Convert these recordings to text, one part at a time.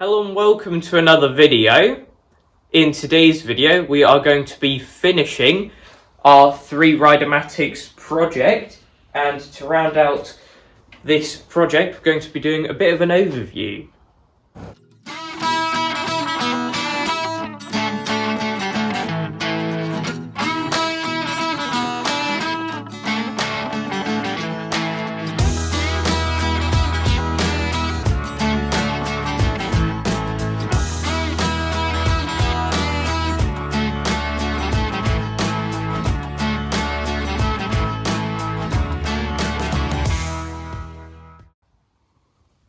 Hello and welcome to another video. In today's video we are going to be finishing our 3 Rideamatics project, and to round out this project we're going to be doing a bit of an overview.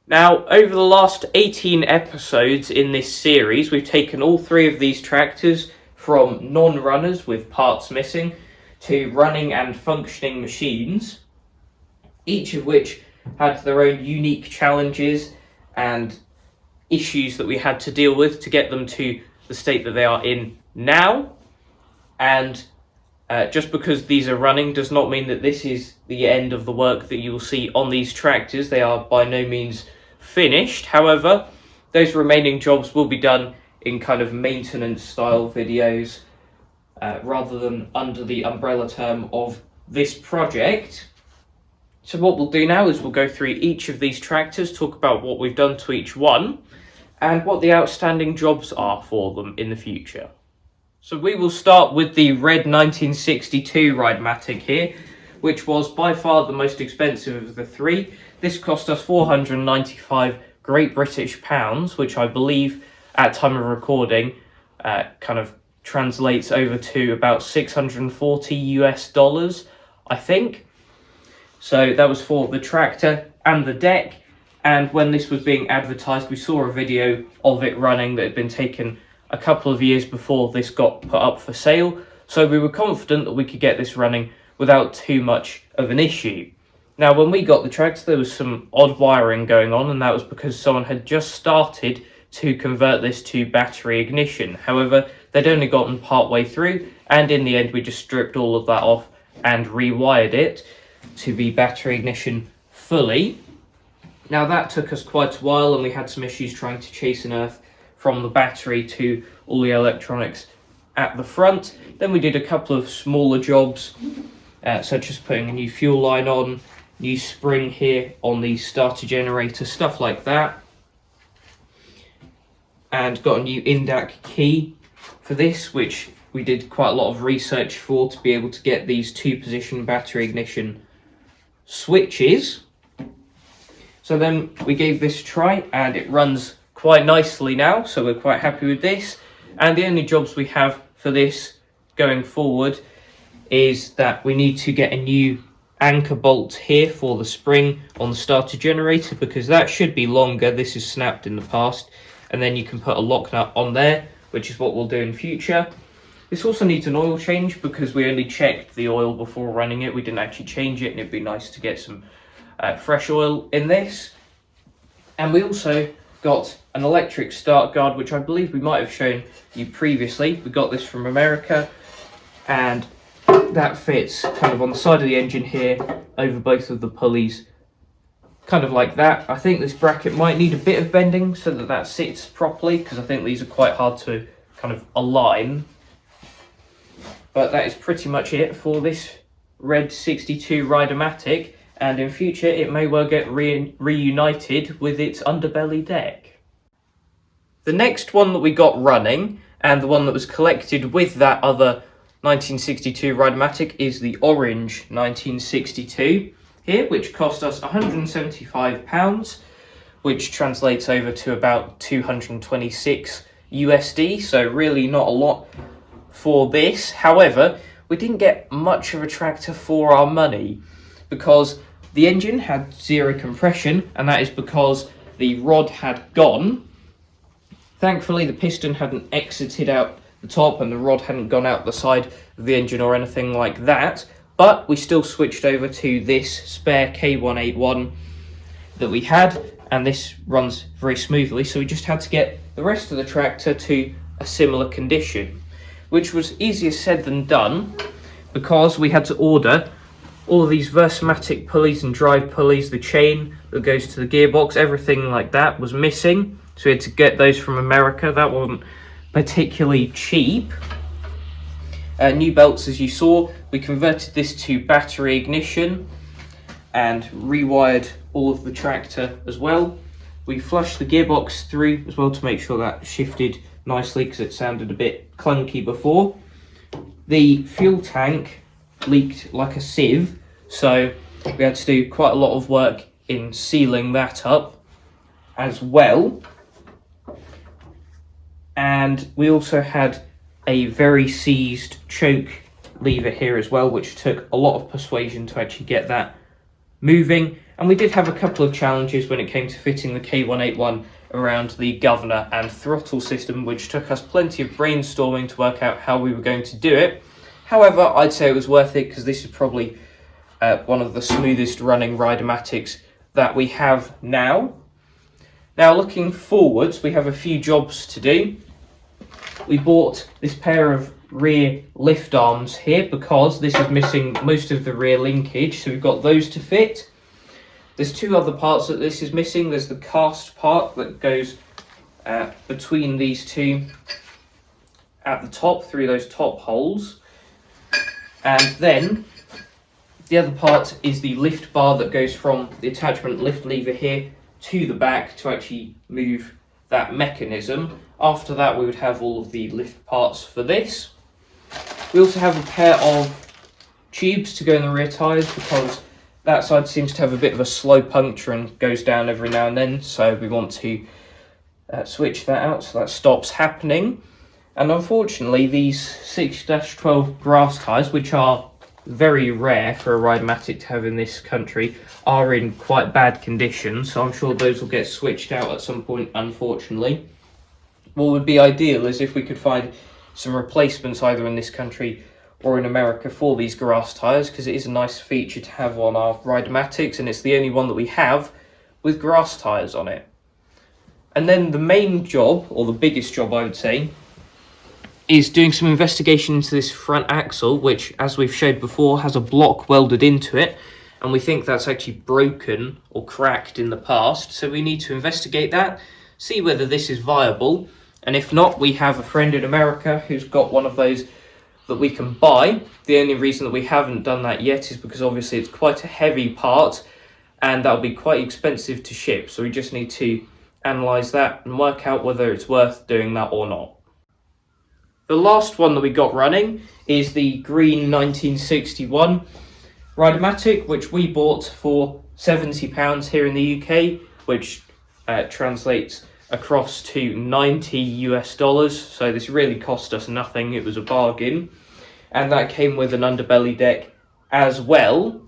Now, over the last 18 episodes in this series, we've taken all 3 of these tractors from non-runners with parts missing to running and functioning machines, each of which had their own unique challenges and issues that we had to deal with to get them to the state that they are in now. And just because these are running does not mean that this is the end of the work that you will see on these tractors. They are by no means finished. However, those remaining jobs will be done in kind of maintenance style videos rather than under the umbrella term of this project. So what we'll do now is we'll go through each of these tractors, talk about what we've done to each one and what the outstanding jobs are for them in the future. So we will start with the red 1962 Rideamatic here, which was by far the most expensive of the 3. This cost us 495 Great British pounds, which I believe at time of recording kind of translates over to about 640 US dollars, I think. So that was for the tractor and the deck. And when this was being advertised, we saw a video of it running that had been taken a couple of years before this got put up for sale. So we were confident that we could get this running without too much of an issue. Now, when we got the tractor, there was some odd wiring going on, and that was because someone had just started to convert this to battery ignition. However, they'd only gotten part way through, and in the end we just stripped all of that off and rewired it to be battery ignition fully. Now, that took us quite a while, and we had some issues trying to chase an earth from the battery to all the electronics at the front. Then we did a couple of smaller jobs, such as putting a new fuel line on, new spring here on the starter generator, stuff like that, and got a new INDAC key for this, which we did quite a lot of research for to be able to get these 2-position battery ignition switches. So then we gave this a try and it runs quite nicely now, so we're quite happy with this. And the only jobs we have for this going forward is that we need to get a new anchor bolt here for the spring on the starter generator, because that should be longer. This is snapped in the past, and then you can put a lock nut on there, which is what we'll do in future. This also needs an oil change because we only checked the oil before running it. We didn't actually change it, and it'd be nice to get some fresh oil in this. And we also got an electric start guard, which I believe we might have shown you previously. We got this from America, and that fits kind of on the side of the engine here, over both of the pulleys, kind of like that. I think this bracket might need a bit of bending so that that sits properly, because I think these are quite hard to kind of align. But that is pretty much it for this red 62 Rideamatic, and in future it may well get reunited with its underbelly deck. The next one that we got running, and the one that was collected with that other 1962 Rideamatic, is the orange 1962 here, which cost us £175, which translates over to about 226 USD, so really not a lot for this. However, we didn't get much of a tractor for our money because the engine had 0 compression, and that is because the rod had gone. Thankfully, the piston hadn't exited out the top and the rod hadn't gone out the side of the engine or anything like that, but we still switched over to this spare K181 that we had, and this runs very smoothly, so we just had to get the rest of the tractor to a similar condition, which was easier said than done because we had to order all of these Versamatic pulleys and drive pulleys. The chain that goes to the gearbox, everything like that was missing, So we had to get those from America. That wasn't particularly cheap. New belts, as you saw. We converted this to battery ignition and rewired all of the tractor as well. We flushed the gearbox through as well to make sure that shifted nicely, because it sounded a bit clunky before. The fuel tank leaked like a sieve, so we had to do quite a lot of work in sealing that up as well. And we also had a very seized choke lever here as well, which took a lot of persuasion to actually get that moving. And we did have a couple of challenges when it came to fitting the K181 around the governor and throttle system, which took us plenty of brainstorming to work out how we were going to do it. However, I'd say it was worth it, because this is probably one of the smoothest running Rideamatics that we have now. Now, looking forwards, we have a few jobs to do. We bought this pair of rear lift arms here because this is missing most of the rear linkage, so we've got those to fit. There's two other parts that this is missing. There's the cast part that goes between these two at the top through those top holes, and then the other part is the lift bar that goes from the attachment lift lever here to the back to actually move that mechanism. After that, we would have all of the lift parts for this. We also have a pair of tubes to go in the rear tyres, because that side seems to have a bit of a slow puncture and goes down every now and then, so we want to switch that out so that stops happening. And unfortunately, these 6-12 grass tyres, which are very rare for a Rideamatic to have in this country, are in quite bad condition, so I'm sure those will get switched out at some point, unfortunately. What would be ideal is if we could find some replacements either in this country or in America for these grass tyres, because it is a nice feature to have on our Rideamatics, and it's the only one that we have with grass tyres on it. And then the main job, or the biggest job I would say, is doing some investigation into this front axle, which, as we've showed before, has a block welded into it, and we think that's actually broken or cracked in the past, so we need to investigate that, see whether this is viable, and if not, we have a friend in America who's got one of those that we can buy. The only reason that we haven't done that yet is because obviously it's quite a heavy part, and that'll be quite expensive to ship, so we just need to analyse that and work out whether it's worth doing that or not. The last one that we got running is the green 1961 Rideamatic, which we bought for £70 here in the UK, which translates across to $90 US. So this really cost us nothing. It was a bargain, and that came with an underbelly deck as well.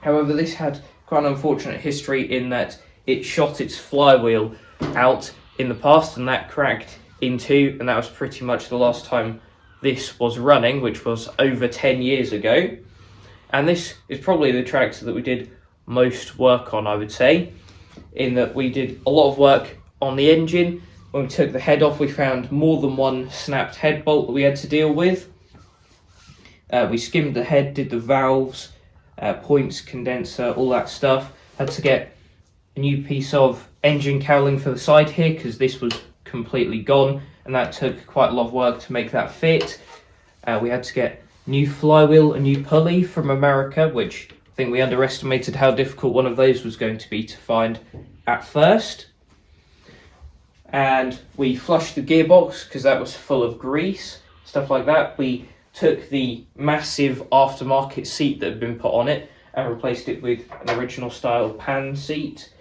However, this had quite an unfortunate history in that it shot its flywheel out in the past, and that cracked in two, and that was pretty much the last time this was running, which was over 10 years ago. And this is probably the tractor that we did most work on, I would say, in that we did a lot of work on the engine. When we took the head off, we found more than one snapped head bolt that we had to deal with. We skimmed the head, did the valves, points, condenser, all that stuff. Had to get a new piece of engine cowling for the side here, because this was completely gone, and that took quite a lot of work to make that fit. We had to get new flywheel, a new pulley from America, which I think we underestimated how difficult one of those was going to be to find at first. And we flushed the gearbox because that was full of grease, stuff like that. We took the massive aftermarket seat that had been put on it and replaced it with an original style pan seat,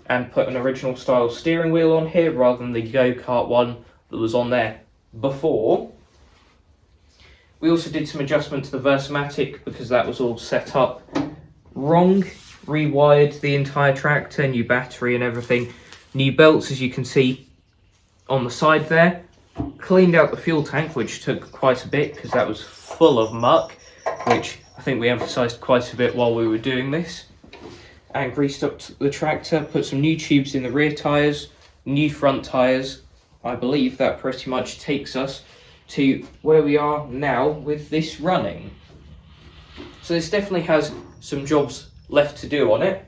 and put an original style steering wheel on here rather than the go-kart one that was on there before. We also did some adjustment to the Versamatic because that was all set up wrong. Rewired the entire tractor, new battery and everything. New belts, as you can see on the side there. Cleaned out the fuel tank, which took quite a bit because that was full of muck, which I think we emphasised quite a bit while we were doing this. And greased up the tractor, put some new tubes in the rear tyres, new front tyres. I believe that pretty much takes us to where we are now with this running. So this definitely has some jobs left to do on it,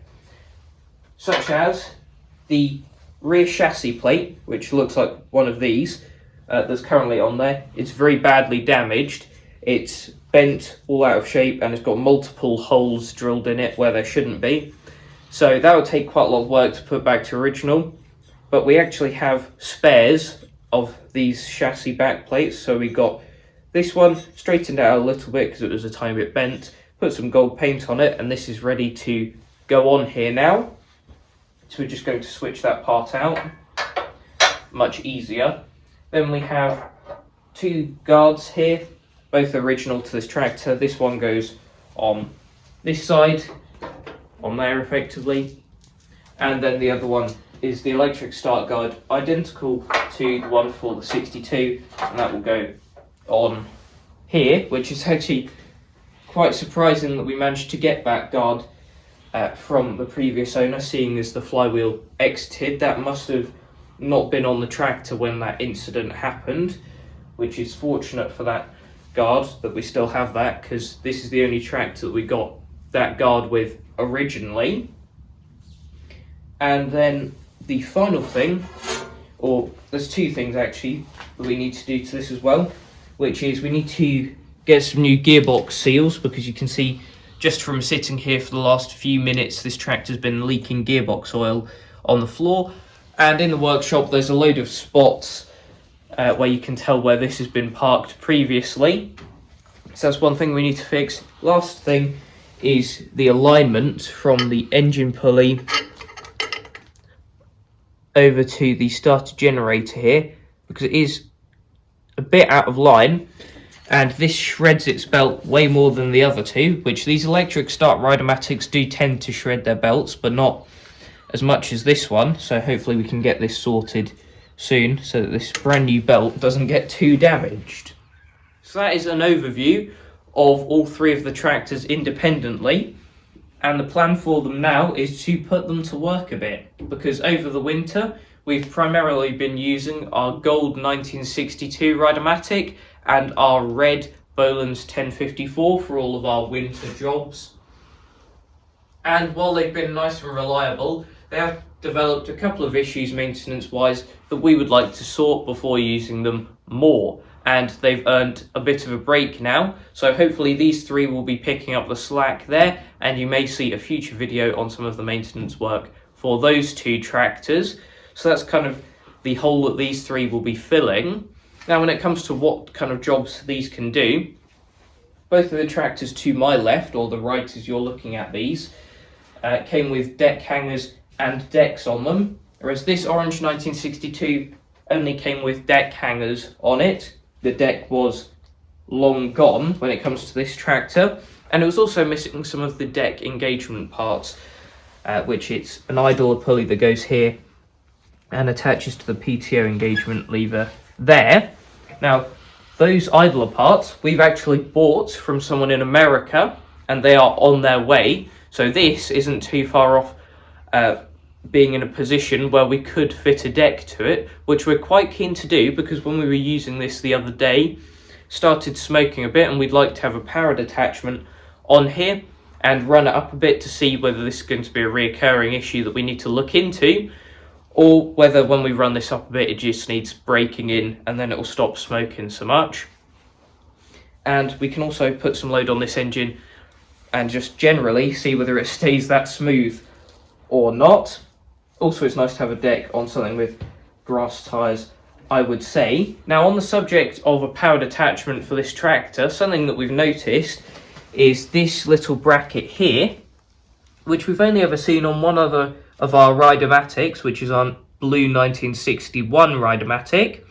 such as the rear chassis plate, which looks like one of these, that's currently on there. It's very badly damaged. It's bent all out of shape and it's got multiple holes drilled in it where there shouldn't be. So that would take quite a lot of work to put back to original. But we actually have spares of these chassis back plates. So we got this one straightened out a little bit because it was a tiny bit bent, put some gold paint on it, and this is ready to go on here now. So we're just going to switch that part out, much easier. Then we have two guards here, both original to this tractor. This one goes on this side, on there effectively, and then the other one is the electric start guard, identical to the one for the 62, and that will go on here, which is actually quite surprising that we managed to get that guard from the previous owner, seeing as the flywheel exited. That must have not been on the tractor when that incident happened, which is fortunate for that guard that we still have that, because this is the only tractor that we got that guard with originally. And then the final thing, or there's two things actually that we need to do to this as well, which is we need to get some new gearbox seals, because you can see just from sitting here for the last few minutes this tractor's been leaking gearbox oil on the floor, and in the workshop there's a load of spots where you can tell where this has been parked previously. So that's one thing we need to fix. Last thing is the alignment from the engine pulley over to the starter generator here, because it is a bit out of line and this shreds its belt way more than the other two, which these electric start Rideamatics do tend to shred their belts, but not as much as this one. So hopefully we can get this sorted soon so that this brand new belt doesn't get too damaged. So that is an overview of all three of the tractors independently, and the plan for them now is to put them to work a bit, because over the winter we've primarily been using our gold 1962 Rideamatic and our red Bolens 1054 for all of our winter jobs. And while they've been nice and reliable, they have developed a couple of issues maintenance wise that we would like to sort before using them more, and they've earned a bit of a break now, so hopefully these three will be picking up the slack there, and you may see a future video on some of the maintenance work for those two tractors. So that's kind of the hole that these three will be filling. Now when it comes to what kind of jobs these can do, both of the tractors to my left, or the right as you're looking at these, came with deck hangers and decks on them, whereas this orange 1962 only came with deck hangers on it. The deck was long gone when it comes to this tractor, and it was also missing some of the deck engagement parts, which it's an idler pulley that goes here and attaches to the PTO engagement lever there. Now those idler parts we've actually bought from someone in America, and they are on their way, so this isn't too far off being in a position where we could fit a deck to it, which we're quite keen to do, because when we were using this the other day, started smoking a bit, and we'd like to have a powered attachment on here and run it up a bit to see whether this is going to be a reoccurring issue that we need to look into, or whether when we run this up a bit it just needs breaking in and then it will stop smoking so much. And we can also put some load on this engine and just generally see whether it stays that smooth or not. Also, it's nice to have a deck on something with grass tyres, I would say. Now, on the subject of a powered attachment for this tractor, something that we've noticed is this little bracket here, which we've only ever seen on one other of our Rideamatics, which is on blue 1961 Rideamatic.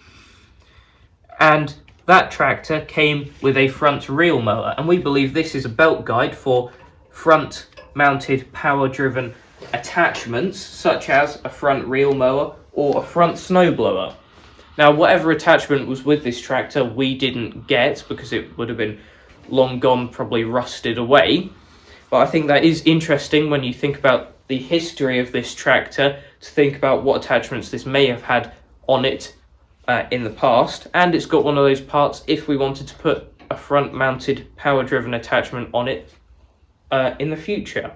And that tractor came with a front reel mower, and we believe this is a belt guide for front mounted power driven attachments, such as a front reel mower or a front snowblower. Now, whatever attachment was with this tractor we didn't get, because it would have been long gone, probably rusted away. But I think that is interesting when you think about the history of this tractor, to think about what attachments this may have had on it in the past. And it's got one of those parts if we wanted to put a front mounted power driven attachment on it in the future.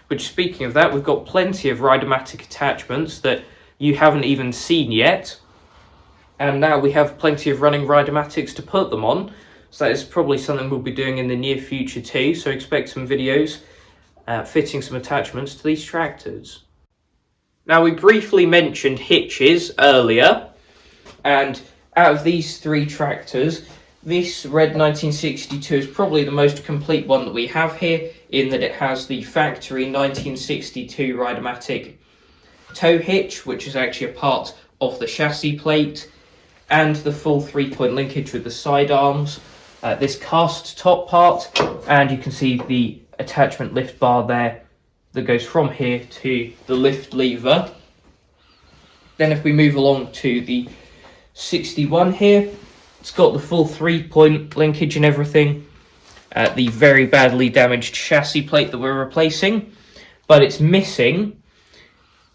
Which, speaking of that, we've got plenty of Rideamatic attachments that you haven't even seen yet. And now we have plenty of running Rideamatics to put them on. So that is probably something we'll be doing in the near future too. So expect some videos fitting some attachments to these tractors. Now, we briefly mentioned hitches earlier, and out of these three tractors, this red 1962 is probably the most complete one that we have here, in that it has the factory 1962 Rideamatic tow hitch, which is actually a part of the chassis plate, and the full 3-point linkage with the side arms, this cast top part, and you can see the attachment lift bar there that goes from here to the lift lever. Then if we move along to the 61 here, it's got the full 3-point linkage and everything, the very badly damaged chassis plate that we're replacing, but it's missing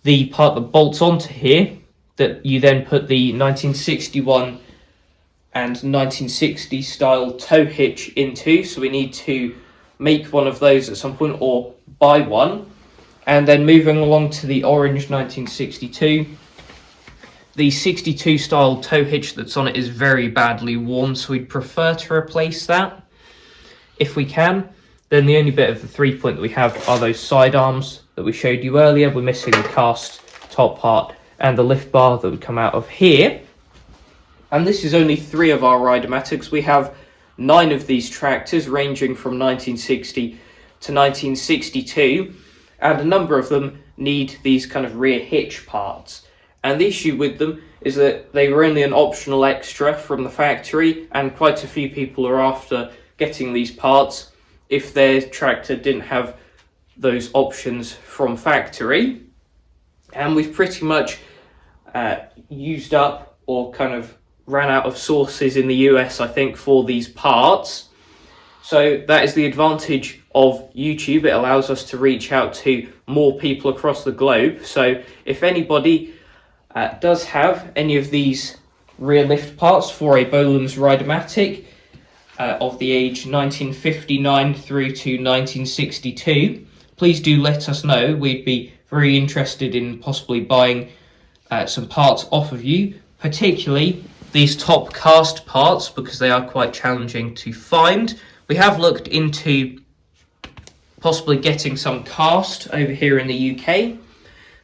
the part that bolts onto here that you then put the 1961 and 1960 style tow hitch into. So we need to make one of those at some point, or buy one. And then moving along to the orange 1962, the 62 style tow hitch that's on it is very badly worn, so we'd prefer to replace that if we can. Then the only bit of the 3-point that we have are those side arms that we showed you earlier. We're missing the cast top part and the lift bar that would come out of here. And this is only 3 of our Rideamatics. We have 9 of these tractors ranging from 1960 to 1962, and a number of them need these kind of rear hitch parts. And the issue with them is that they were only an optional extra from the factory, and quite a few people are after getting these parts if their tractor didn't have those options from factory. And we've pretty much used up, or kind of ran out of sources in the US, I think, for these parts. So that is the advantage of YouTube. It allows us to reach out to more people across the globe. So if anybody does have any of these rear lift parts for a Bolens Ride-a-matic of the age 1959 through to 1962, please do let us know. We'd be very interested in possibly buying some parts off of you, particularly these top cast parts, because they are quite challenging to find. We have looked into possibly getting some cast over here in the UK,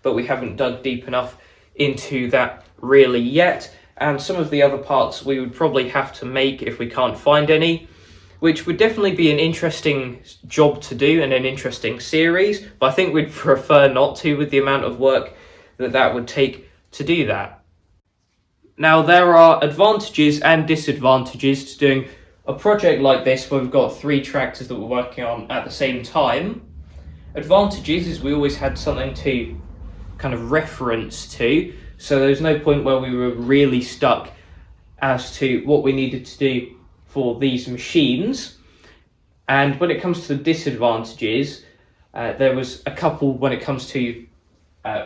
but we haven't dug deep enough into that really yet. And some of the other parts we would probably have to make if we can't find any, which would definitely be an interesting job to do and an interesting series, but I think we'd prefer not to, with the amount of work that would take to do that. Now, there are advantages and disadvantages to doing a project like this where we've got 3 tractors that we're working on at the same time. Advantages is we always had something to kind of reference to, so there's no point where we were really stuck as to what we needed to do for these machines. And when it comes to the disadvantages, there was a couple when it comes to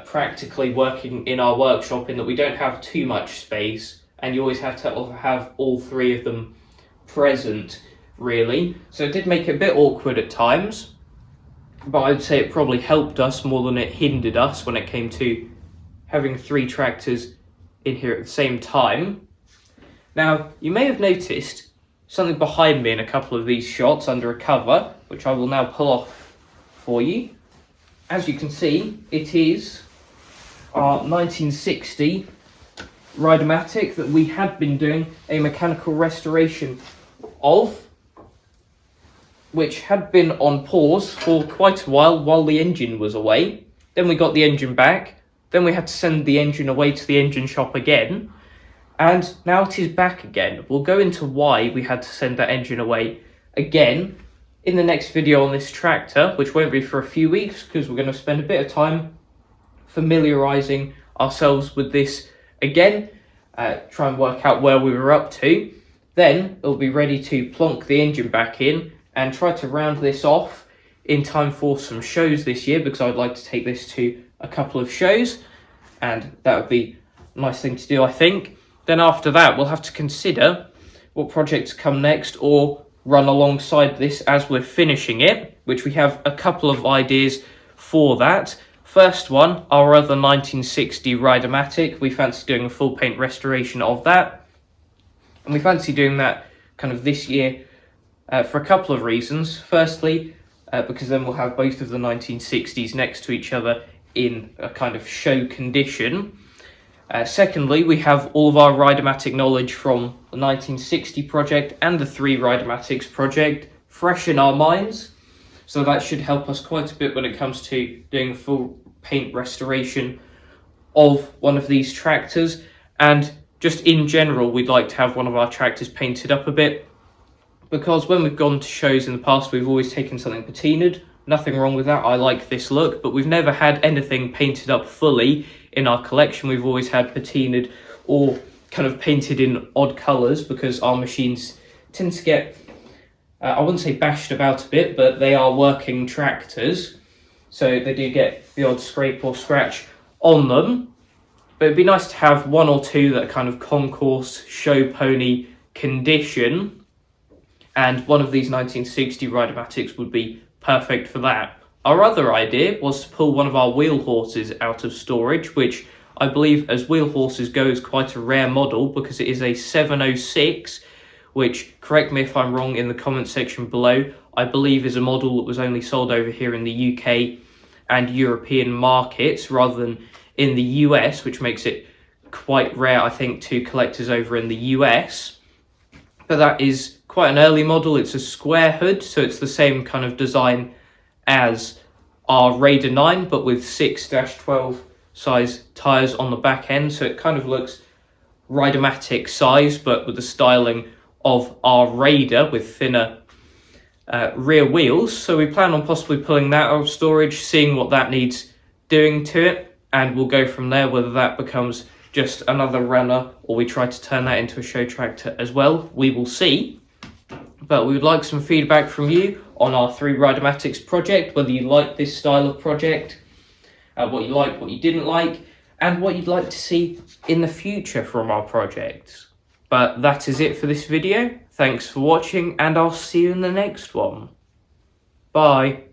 practically working in our workshop, in that we don't have too much space and you always have to have all 3 of them present, really. So it did make it a bit awkward at times, but I'd say it probably helped us more than it hindered us when it came to having 3 tractors in here at the same time. Now, you may have noticed something behind me in a couple of these shots under a cover, which I will now pull off for you. As you can see, it is our 1960 Rideamatic that we had been doing a mechanical restoration of, which had been on pause for quite a while the engine was away. Then we got the engine back, then we had to send the engine away to the engine shop again, and now it is back again. We'll go into why we had to send that engine away again in the next video on this tractor, which won't be for a few weeks, because we're going to spend a bit of time familiarising ourselves with this again, try and work out where we were up to. Then it'll be ready to plonk the engine back in and try to round this off in time for some shows this year, because I'd like to take this to a couple of shows, and that would be a nice thing to do, I think. Then after that, we'll have to consider what projects come next, or run alongside this as we're finishing it, which we have a couple of ideas for that. First one, our other 1960 Rideamatic. We fancy doing a full paint restoration of that. And we fancy doing that kind of this year for a couple of reasons. Firstly, because then we'll have both of the 1960s next to each other in a kind of show condition. Secondly, we have all of our Rideamatic knowledge from the 1960 project and the 3 Rideamatics project fresh in our minds. So that should help us quite a bit when it comes to doing a full paint restoration of one of these tractors. And just in general, we'd like to have one of our tractors painted up a bit, because when we've gone to shows in the past, we've always taken something patinaed. Nothing wrong with that, I like this look, but we've never had anything painted up fully in our collection. We've always had patinaed or kind of painted in odd colours, because our machines tend to get, I wouldn't say bashed about a bit, but they are working tractors, so they do get the odd scrape or scratch on them. But it'd be nice to have one or two that are kind of concourse, show pony condition, and one of these 1960 Rideamatics would be perfect for that. Our other idea was to pull one of our wheel horses out of storage, which I believe, as wheel horses go, is quite a rare model, because it is a 706, which, correct me if I'm wrong in the comment section below, I believe is a model that was only sold over here in the UK and European markets rather than in the US, which makes it quite rare, I think, to collectors over in the US. But that is quite an early model. It's a square hood, so it's the same kind of design as our Raider 9, but with 6-12 size tyres on the back end, so it kind of looks Rideamatic size, but with the styling of our Raider with thinner rear wheels. So we plan on possibly pulling that out of storage, seeing what that needs doing to it, and we'll go from there, whether that becomes just another runner or we try to turn that into a show tractor as well. We will see. But we would like some feedback from you on our 3 Rideamatics project, whether you like this style of project, what you liked, what you didn't like, and what you'd like to see in the future from our projects. But that is it for this video. Thanks for watching, and I'll see you in the next one. Bye.